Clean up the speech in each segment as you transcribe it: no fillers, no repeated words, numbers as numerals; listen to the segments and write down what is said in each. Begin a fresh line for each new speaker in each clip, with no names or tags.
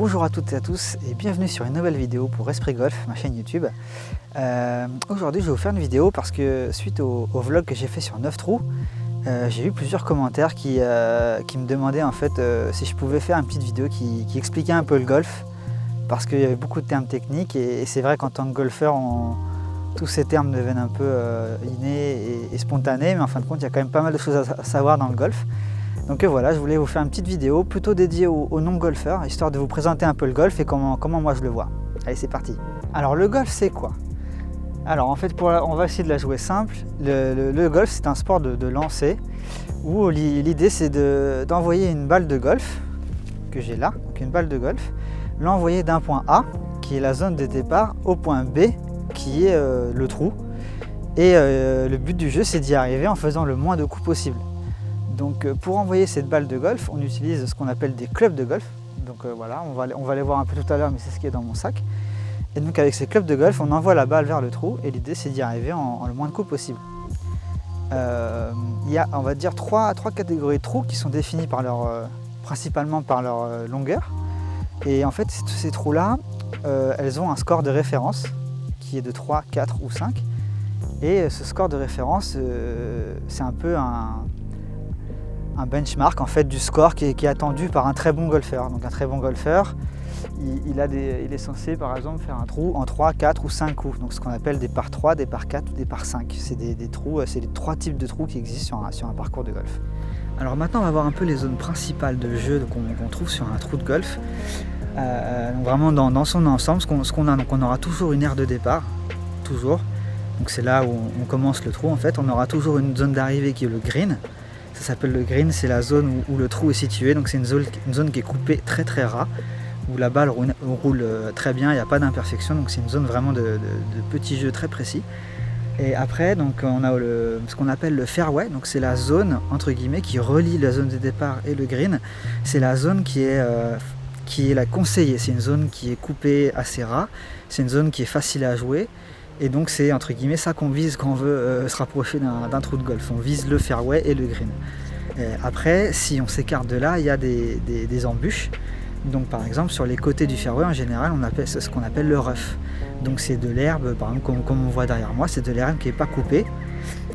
Bonjour à toutes et à tous et bienvenue sur une nouvelle vidéo pour Esprit Golf, ma chaîne YouTube. Aujourd'hui je vais vous faire une vidéo parce que suite au vlog que j'ai fait sur 9 trous, j'ai eu plusieurs commentaires qui me demandaient en fait si je pouvais faire une petite vidéo qui expliquait un peu le golf, parce qu'il y avait beaucoup de termes techniques et c'est vrai qu'en tant que golfeur tous ces termes deviennent un peu innés et spontanés, mais en fin de compte il y a quand même pas mal de choses à savoir dans le golf. Donc voilà, je voulais vous faire une petite vidéo plutôt dédiée aux non-golfeurs, histoire de vous présenter un peu le golf et comment moi je le vois. Allez, c'est parti. Alors le golf, c'est quoi? Alors en fait, on va essayer de la jouer simple. Le golf, c'est un sport de lancer où l'idée c'est d'envoyer une balle de golf, que j'ai là, donc une balle de golf, l'envoyer d'un point A, qui est la zone de départ, au point B, qui est le trou. Et le but du jeu, c'est d'y arriver en faisant le moins de coups possible. Donc pour envoyer cette balle de golf, on utilise ce qu'on appelle des clubs de golf. Donc voilà, on va les voir un peu tout à l'heure, mais c'est ce qui est dans mon sac. Et donc avec ces clubs de golf, on envoie la balle vers le trou et l'idée c'est d'y arriver en le moins de coups possible. Il y a, on va dire, trois catégories de trous qui sont définis par principalement par leur longueur. Et en fait, ces trous-là, elles ont un score de référence qui est de 3, 4 ou 5. Et ce score de référence, c'est un peu un benchmark en fait du score qui est attendu par un très bon golfeur. Donc un très bon golfeur, il est censé par exemple faire un trou en 3, 4 ou 5 coups. Donc ce qu'on appelle des par 3, des par 4 ou des par 5. C'est des trous, c'est les trois types de trous qui existent sur un parcours de golf. Alors maintenant on va voir un peu les zones principales de jeu qu'on trouve sur un trou de golf. Donc vraiment dans son ensemble, ce qu'on a, donc on aura toujours une aire de départ, toujours. Donc c'est là où on commence le trou en fait. On aura toujours une zone d'arrivée qui est le green. Ça s'appelle le green, c'est la zone où le trou est situé, donc c'est une zone qui est coupée très ras, où la balle roule très bien, il n'y a pas d'imperfection, donc c'est une zone vraiment de petit jeu très précis. Et après, donc, on a ce qu'on appelle le fairway, donc c'est la zone entre guillemets qui relie la zone de départ et le green. C'est la zone qui est la conseillée, c'est une zone qui est coupée assez ras, c'est une zone qui est facile à jouer. Et donc c'est entre guillemets ça qu'on vise quand on veut se rapprocher d'un trou de golf. On vise le fairway et le green. Et après, si on s'écarte de là, il y a des embûches. Donc par exemple sur les côtés du fairway, en général, on appelle ce qu'on appelle le rough. Donc c'est de l'herbe, par exemple comme on voit derrière moi, c'est de l'herbe qui n'est pas coupée.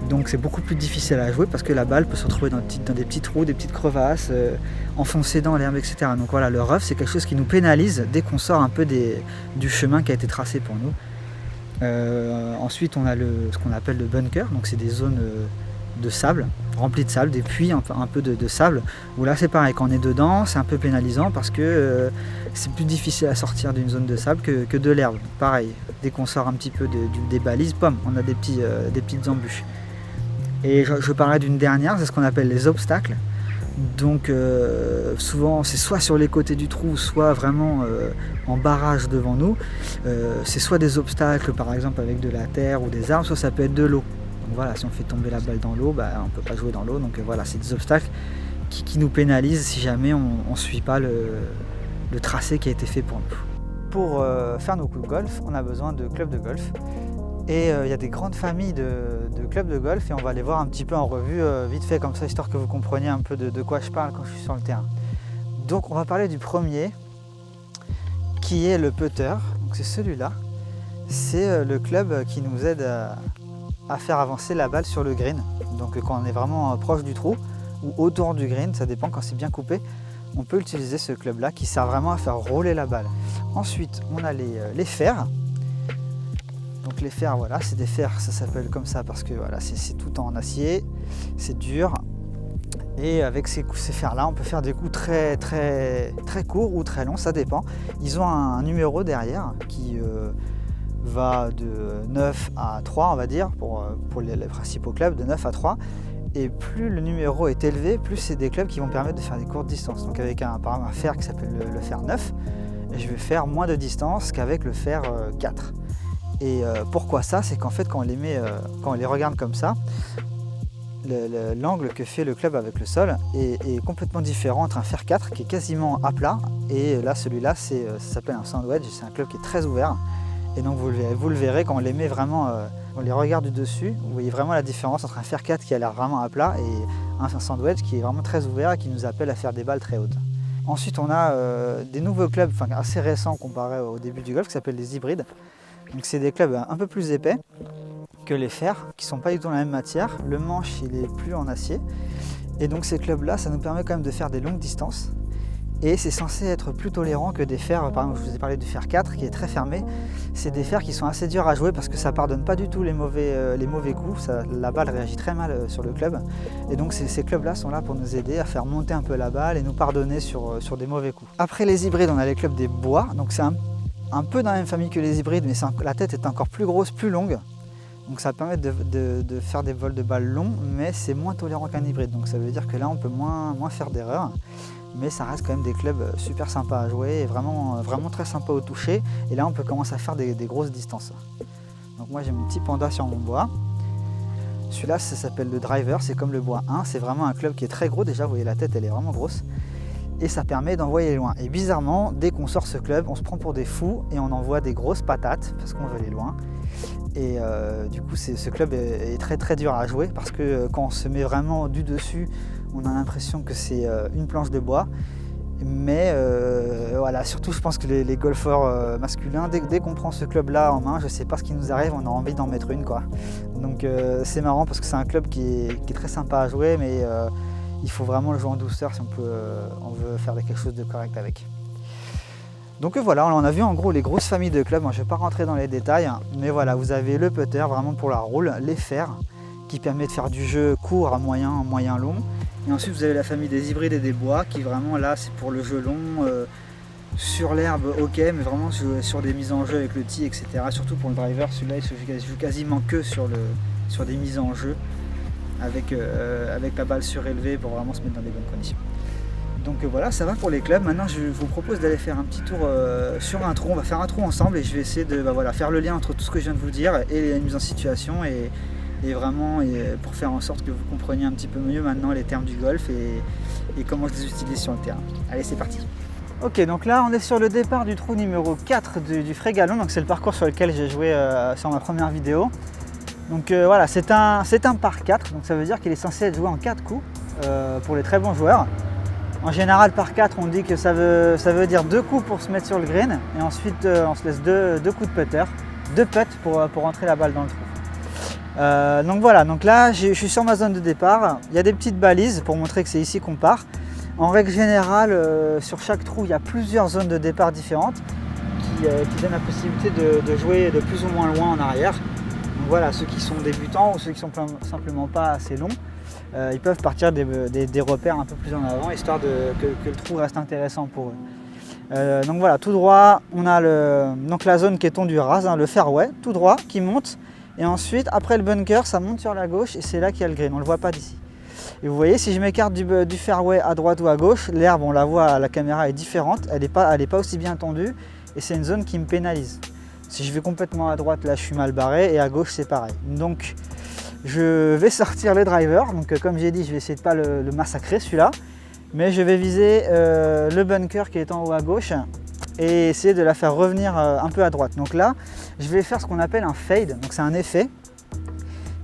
Donc c'est beaucoup plus difficile à jouer parce que la balle peut se retrouver dans des petits trous, des petites crevasses, enfoncée dans l'herbe, etc. Donc voilà, le rough c'est quelque chose qui nous pénalise dès qu'on sort un peu du chemin qui a été tracé pour nous. Ensuite on a ce qu'on appelle le bunker, donc c'est des zones de sable, remplies de sable, des puits un peu de sable, où là c'est pareil, quand on est dedans c'est un peu pénalisant parce que c'est plus difficile à sortir d'une zone de sable que de l'herbe. Pareil, dès qu'on sort un petit peu des balises, on a des petites embûches. Et je parlais d'une dernière, c'est ce qu'on appelle les obstacles. Donc souvent c'est soit sur les côtés du trou, soit vraiment en barrage devant nous. C'est soit des obstacles par exemple avec de la terre ou des arbres, soit ça peut être de l'eau. Donc voilà, si on fait tomber la balle dans l'eau, on ne peut pas jouer dans l'eau. Donc voilà, c'est des obstacles qui nous pénalisent si jamais on ne suit pas le tracé qui a été fait pour nous. Pour faire nos coups de golf, on a besoin de clubs de golf. Et il y a des grandes familles de clubs de golf et on va les voir un petit peu en revue vite fait comme ça, histoire que vous compreniez un peu de quoi je parle quand je suis sur le terrain. Donc on va parler du premier qui est le putter. Donc c'est celui-là. C'est le club qui nous aide à faire avancer la balle sur le green. Donc quand on est vraiment proche du trou ou autour du green, ça dépend, quand c'est bien coupé, on peut utiliser ce club-là qui sert vraiment à faire rouler la balle. Ensuite on a les fers. Donc les fers, voilà, c'est des fers, ça s'appelle comme ça parce que voilà, c'est tout en acier, c'est dur. Et avec ces fers-là, on peut faire des coups très courts ou très longs, ça dépend. Ils ont un numéro derrière qui va de 9 à 3, on va dire, pour les principaux clubs, de 9 à 3. Et plus le numéro est élevé, plus c'est des clubs qui vont permettre de faire des courtes distances. Donc avec par exemple un fer qui s'appelle le fer 9, je vais faire moins de distance qu'avec le fer 4. Et pourquoi ça? C'est qu'en fait quand on les regarde comme ça, l'angle que fait le club avec le sol est complètement différent entre un fer 4 qui est quasiment à plat et là celui-là ça s'appelle un sandwich, c'est un club qui est très ouvert. Et donc vous le verrez quand on les met vraiment, on les regarde du dessus, vous voyez vraiment la différence entre un fer 4 qui a l'air vraiment à plat et un sandwich qui est vraiment très ouvert et qui nous appelle à faire des balles très hautes. Ensuite, on a des nouveaux clubs assez récents comparé au début du golf qui s'appellent les hybrides. Donc c'est des clubs un peu plus épais que les fers, qui ne sont pas du tout dans la même matière. Le manche, il est plus en acier. Et donc ces clubs-là, ça nous permet quand même de faire des longues distances. Et c'est censé être plus tolérant que des fers, par exemple je vous ai parlé du fer 4 qui est très fermé. C'est des fers qui sont assez durs à jouer parce que ça pardonne pas du tout les mauvais coups, la balle réagit très mal sur le club. Et donc ces clubs-là sont là pour nous aider à faire monter un peu la balle et nous pardonner sur des mauvais coups. Après les hybrides, on a les clubs des bois, donc c'est un peu dans la même famille que les hybrides, mais la tête est encore plus grosse, plus longue. Donc ça permet de faire des vols de balles longs, mais c'est moins tolérant qu'un hybride. Donc ça veut dire que là on peut moins faire d'erreurs. Mais ça reste quand même des clubs super sympas à jouer et vraiment très sympa au toucher. Et là on peut commencer à faire des grosses distances. Donc moi j'ai mon petit panda sur mon bois. Celui-là ça s'appelle le driver, c'est comme le bois 1. C'est vraiment un club qui est très gros déjà, vous voyez la tête elle est vraiment grosse. Et ça permet d'envoyer loin. Et bizarrement, dès qu'on sort ce club, on se prend pour des fous et on envoie des grosses patates parce qu'on veut aller loin. Et du coup ce club est très dur à jouer parce que quand on se met vraiment du dessus, on a l'impression que c'est une planche de bois. Mais voilà, surtout je pense que les golfeurs masculins, dès qu'on prend ce club là en main, je sais pas ce qui nous arrive, on a envie d'en mettre une quoi. Donc c'est marrant parce que c'est un club qui est très sympa à jouer, mais il faut vraiment le jouer en douceur si on veut faire quelque chose de correct avec. Donc voilà, on a vu en gros les grosses familles de clubs. Moi, je ne vais pas rentrer dans les détails, mais voilà, vous avez le putter vraiment pour la roule, les fers qui permet de faire du jeu court à moyen long. Et ensuite vous avez la famille des hybrides et des bois qui vraiment là c'est pour le jeu long, sur l'herbe ok, mais vraiment sur des mises en jeu avec le tee, etc. Surtout pour le driver, celui-là il se joue quasiment que sur des mises en jeu avec la balle surélevée pour vraiment se mettre dans des bonnes conditions. Donc voilà, ça va pour les clubs. Maintenant, je vous propose d'aller faire un petit tour sur un trou. On va faire un trou ensemble et je vais essayer de faire le lien entre tout ce que je viens de vous dire et les mises en situation et vraiment pour faire en sorte que vous compreniez un petit peu mieux maintenant les termes du golf et comment je les utilise sur le terrain. Allez, c'est parti. Ok, donc là, on est sur le départ du trou numéro 4 du Frégalon. Donc c'est le parcours sur lequel j'ai joué sur ma première vidéo. Donc voilà, c'est un par 4, donc ça veut dire qu'il est censé être joué en 4 coups pour les très bons joueurs. En général, par 4, on dit que ça veut dire 2 coups pour se mettre sur le green et ensuite on se laisse 2 coups de putter, 2 putts pour rentrer la balle dans le trou. Donc voilà, donc là je suis sur ma zone de départ, il y a des petites balises pour montrer que c'est ici qu'on part. En règle générale, sur chaque trou, il y a plusieurs zones de départ différentes qui donnent la possibilité de jouer de plus ou moins loin en arrière. Donc voilà, ceux qui sont débutants ou ceux qui sont simplement pas assez longs, ils peuvent partir des repères un peu plus en avant, histoire que le trou reste intéressant pour eux. Donc voilà, tout droit, on a donc la zone qui est tondue rase, hein, le fairway, tout droit, qui monte. Et ensuite, après le bunker, ça monte sur la gauche et c'est là qu'il y a le green, on ne le voit pas d'ici. Et vous voyez, si je m'écarte du fairway à droite ou à gauche, l'herbe, on la voit à la caméra, est différente, elle n'est pas aussi bien tendue et c'est une zone qui me pénalise. Si je vais complètement à droite, là je suis mal barré et à gauche c'est pareil. Donc je vais sortir le driver, donc comme j'ai dit, je vais essayer de ne pas le massacrer celui-là, mais je vais viser le bunker qui est en haut à gauche et essayer de la faire revenir un peu à droite. Donc là, je vais faire ce qu'on appelle un fade, donc c'est un effet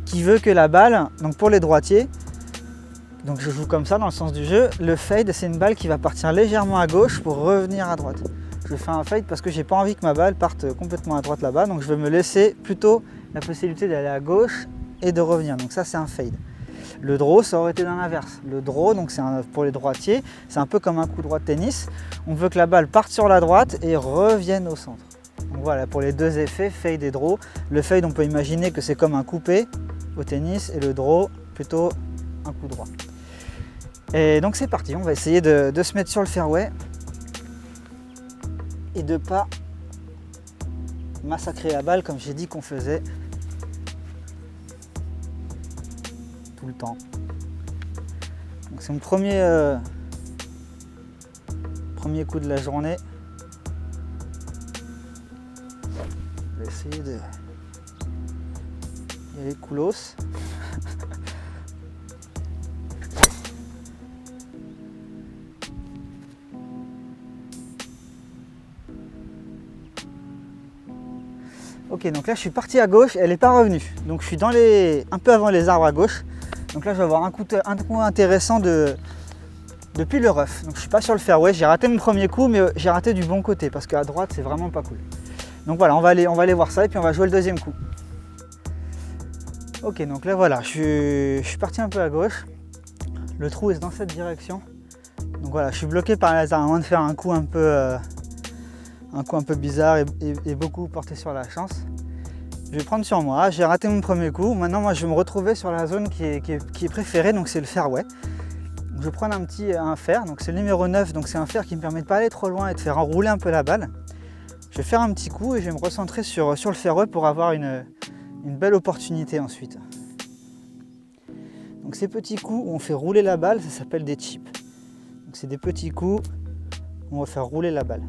qui veut que la balle, donc pour les droitiers, donc je joue comme ça dans le sens du jeu, le fade c'est une balle qui va partir légèrement à gauche pour revenir à droite. Je fais un fade parce que j'ai pas envie que ma balle parte complètement à droite là-bas, donc je vais me laisser plutôt la possibilité d'aller à gauche et de revenir. Donc ça c'est un fade. Le draw ça aurait été dans l'inverse. Le draw, donc c'est pour les droitiers, c'est un peu comme un coup droit de tennis. On veut que la balle parte sur la droite et revienne au centre. Donc voilà pour les deux effets, fade et draw. Le fade on peut imaginer que c'est comme un coupé au tennis et le draw plutôt un coup droit. Et donc c'est parti, on va essayer de se mettre sur le fairway et de ne pas massacrer la balle comme j'ai dit qu'on faisait tout le temps. Donc c'est mon premier coup de la journée. Je vais essayer de y aller coolos. Ok, donc là je suis parti à gauche, elle n'est pas revenue. Donc je suis un peu avant les arbres à gauche. Donc là je vais avoir un coup intéressant de depuis le rough. Donc je suis pas sur le fairway, j'ai raté mon premier coup, mais j'ai raté du bon côté parce qu'à droite c'est vraiment pas cool. Donc voilà, on va aller voir ça et puis on va jouer le deuxième coup. Ok, donc là voilà, je suis parti un peu à gauche. Le trou est dans cette direction. Donc voilà, je suis bloqué par les hasard, à moins de faire un coup un peu bizarre et beaucoup porté sur la chance. Je vais prendre sur moi, j'ai raté mon premier coup. Maintenant, moi, je vais me retrouver sur la zone qui est préférée, donc c'est le fairway. Donc, je vais prendre un fer, donc c'est le numéro 9, donc c'est un fer qui me permet de pas aller trop loin et de faire enrouler un peu la balle. Je vais faire un petit coup et je vais me recentrer sur le fairway pour avoir une belle opportunité ensuite. Donc ces petits coups où on fait rouler la balle, ça s'appelle des chips. Donc c'est des petits coups où on va faire rouler la balle.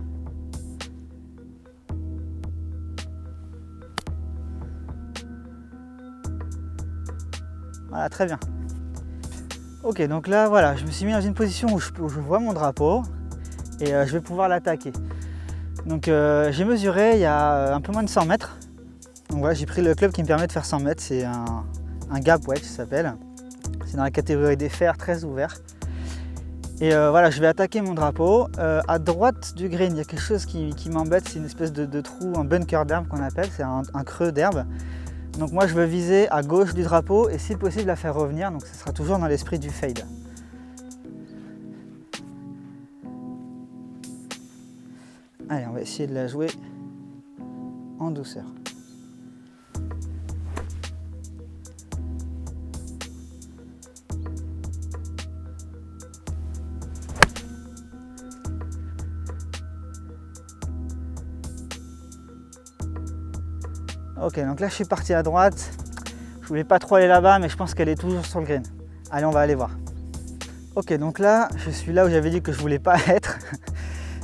Voilà, très bien. Ok, donc là, voilà, je me suis mis dans une position où je vois mon drapeau et je vais pouvoir l'attaquer. Donc j'ai mesuré il y a un peu moins de 100 mètres. Donc voilà, j'ai pris le club qui me permet de faire 100 mètres, c'est un gap wedge, ça s'appelle. C'est dans la catégorie des fers très ouverts. Et voilà, je vais attaquer mon drapeau. À droite du green, il y a quelque chose qui m'embête, c'est une espèce de trou, un bunker d'herbe qu'on appelle, c'est un creux d'herbe. Donc moi je veux viser à gauche du drapeau et si possible la faire revenir, donc ce sera toujours dans l'esprit du fade. Allez, on va essayer de la jouer en douceur. Ok, donc là je suis parti à droite. Je voulais pas trop aller là-bas, mais je pense qu'elle est toujours sur le green. Allez, on va aller voir. Ok, donc là, je suis là où j'avais dit que je voulais pas être.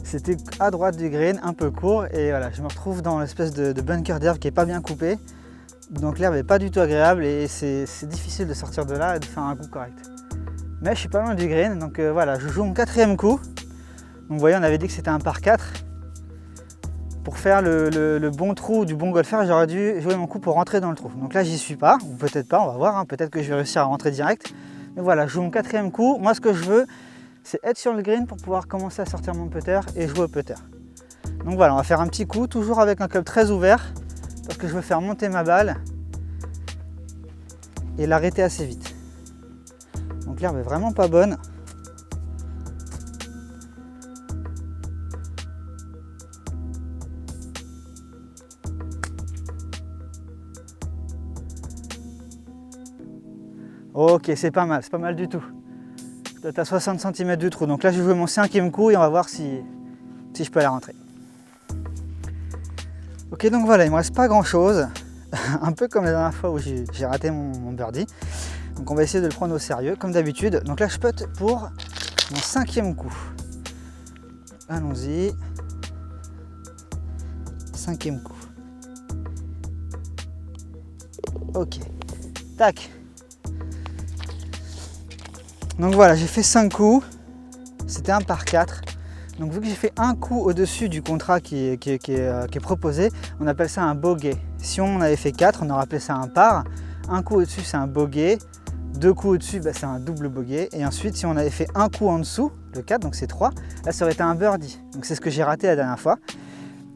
C'était à droite du green, un peu court, et voilà, je me retrouve dans l'espèce de bunker d'herbe qui est pas bien coupé. Donc l'herbe est pas du tout agréable et c'est difficile de sortir de là et de faire un coup correct. Mais je suis pas loin du green, donc voilà, je joue mon quatrième coup. Donc vous voyez, on avait dit que c'était un par 4. Pour faire le bon trou du bon golfeur, j'aurais dû jouer mon coup pour rentrer dans le trou. Donc là, j'y suis pas, ou peut-être pas, on va voir. Hein. Peut-être que je vais réussir à rentrer direct. Mais voilà, je joue mon quatrième coup. Moi, ce que je veux, c'est être sur le green pour pouvoir commencer à sortir mon putter et jouer au putter. Donc voilà, on va faire un petit coup, toujours avec un club très ouvert, parce que je veux faire monter ma balle et l'arrêter assez vite. Donc l'herbe est vraiment pas bonne. Ok, c'est pas mal du tout. Je dois être à 60 cm du trou. Donc là, je vais jouer mon cinquième coup et on va voir si je peux aller rentrer. Ok, donc voilà, il me reste pas grand chose. Un peu comme la dernière fois où j'ai raté mon birdie. Donc on va essayer de le prendre au sérieux, comme d'habitude. Donc là, je putt pour mon cinquième coup. Allons-y. Cinquième coup. Ok. Tac. Donc voilà, j'ai fait 5 coups, c'était un par 4. Donc vu que j'ai fait un coup au-dessus du contrat qui est proposé, on appelle ça un bogey. Si on avait fait 4, on aurait appelé ça un par. Un coup au-dessus, c'est un bogey. 2 coups au-dessus, c'est un double bogey. Et ensuite, si on avait fait un coup en dessous, le 4, donc c'est 3, là ça aurait été un birdie. Donc c'est ce que j'ai raté la dernière fois.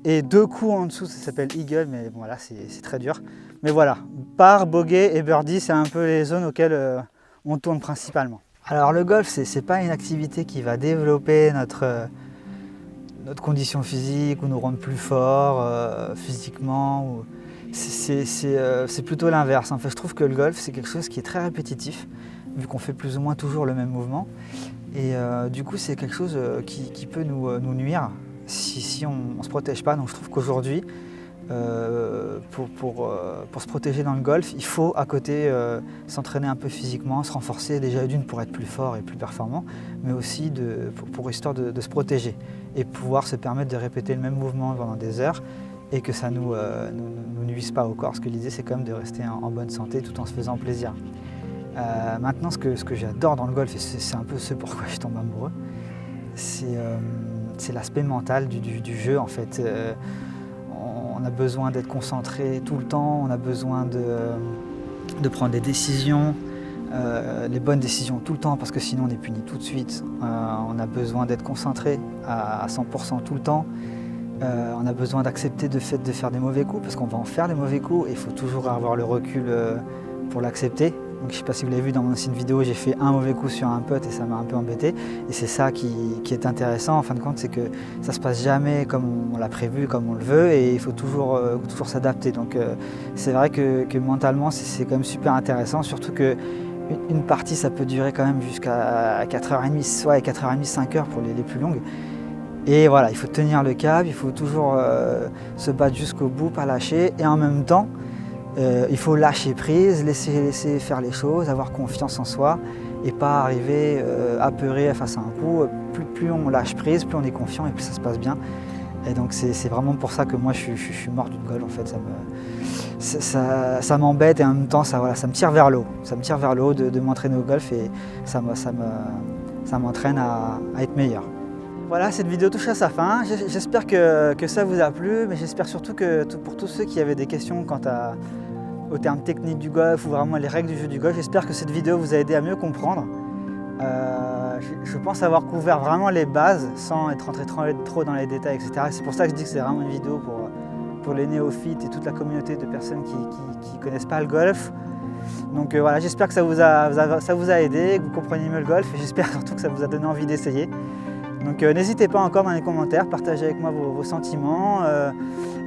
Et 2 coups en dessous, ça s'appelle eagle, mais bon là c'est très dur. Mais voilà, par, bogey et birdie, c'est un peu les zones auxquelles on tourne principalement. Alors le golf, c'est pas une activité qui va développer notre condition physique ou nous rendre plus forts physiquement. C'est plutôt l'inverse. En fait, je trouve que le golf, c'est quelque chose qui est très répétitif, vu qu'on fait plus ou moins toujours le même mouvement. Et du coup, c'est quelque chose qui peut nous nuire si on ne se protège pas. Donc je trouve qu'aujourd'hui, pour se protéger dans le golf, il faut à côté s'entraîner un peu physiquement, se renforcer déjà d'une pour être plus fort et plus performant, mais aussi pour histoire de se protéger et pouvoir se permettre de répéter le même mouvement pendant des heures et que ça nous nuise pas au corps, parce que l'idée c'est quand même de rester en bonne santé tout en se faisant plaisir. Maintenant, ce que j'adore dans le golf, et c'est un peu ce pourquoi je tombe amoureux, c'est l'aspect mental du jeu en fait. On a besoin d'être concentré tout le temps, on a besoin de prendre des décisions. les bonnes décisions tout le temps, parce que sinon on est puni tout de suite. On a besoin d'être concentré à 100% tout le temps. On a besoin d'accepter le fait de faire des mauvais coups, parce qu'on va en faire des mauvais coups et il faut toujours avoir le recul pour l'accepter. Donc, je ne sais pas si vous l'avez vu dans mon ancienne vidéo, j'ai fait un mauvais coup sur un putt et ça m'a un peu embêté. Et c'est ça qui est intéressant en fin de compte, c'est que ça ne se passe jamais comme on l'a prévu, comme on le veut, et il faut toujours s'adapter. Donc c'est vrai que mentalement c'est quand même super intéressant, surtout que une partie ça peut durer quand même jusqu'à 4h30, soit 4h30, 5h pour les plus longues. Et voilà, il faut tenir le cap, il faut toujours se battre jusqu'au bout, pas lâcher, et en même temps, il faut lâcher prise, laisser faire les choses, avoir confiance en soi et pas arriver apeuré face à un coup. Plus on lâche prise, plus on est confiant et plus ça se passe bien. Et donc c'est vraiment pour ça que moi je suis mort du golf en fait. Ça m'embête et en même temps ça me tire vers le haut. Ça me tire vers le haut de m'entraîner au golf et ça m'entraîne à être meilleur. Voilà, cette vidéo touche à sa fin. J'espère que ça vous a plu, mais j'espère surtout que pour tous ceux qui avaient des questions quant aux termes techniques du golf ou vraiment les règles du jeu du golf, j'espère que cette vidéo vous a aidé à mieux comprendre. Je pense avoir couvert vraiment les bases sans être rentré trop dans les détails, etc. C'est pour ça que je dis que c'est vraiment une vidéo pour les néophytes et toute la communauté de personnes qui ne connaissent pas le golf. Donc voilà, j'espère que ça vous a aidé, que vous compreniez mieux le golf et j'espère surtout que ça vous a donné envie d'essayer. Donc n'hésitez pas encore dans les commentaires, partagez avec moi vos sentiments.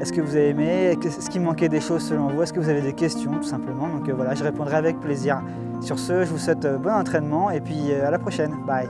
Est-ce que vous avez aimé? Est-ce qu'il manquait des choses selon vous? Est-ce que vous avez des questions tout simplement? Donc voilà, je répondrai avec plaisir. Sur ce, je vous souhaite bon entraînement et puis à la prochaine. Bye!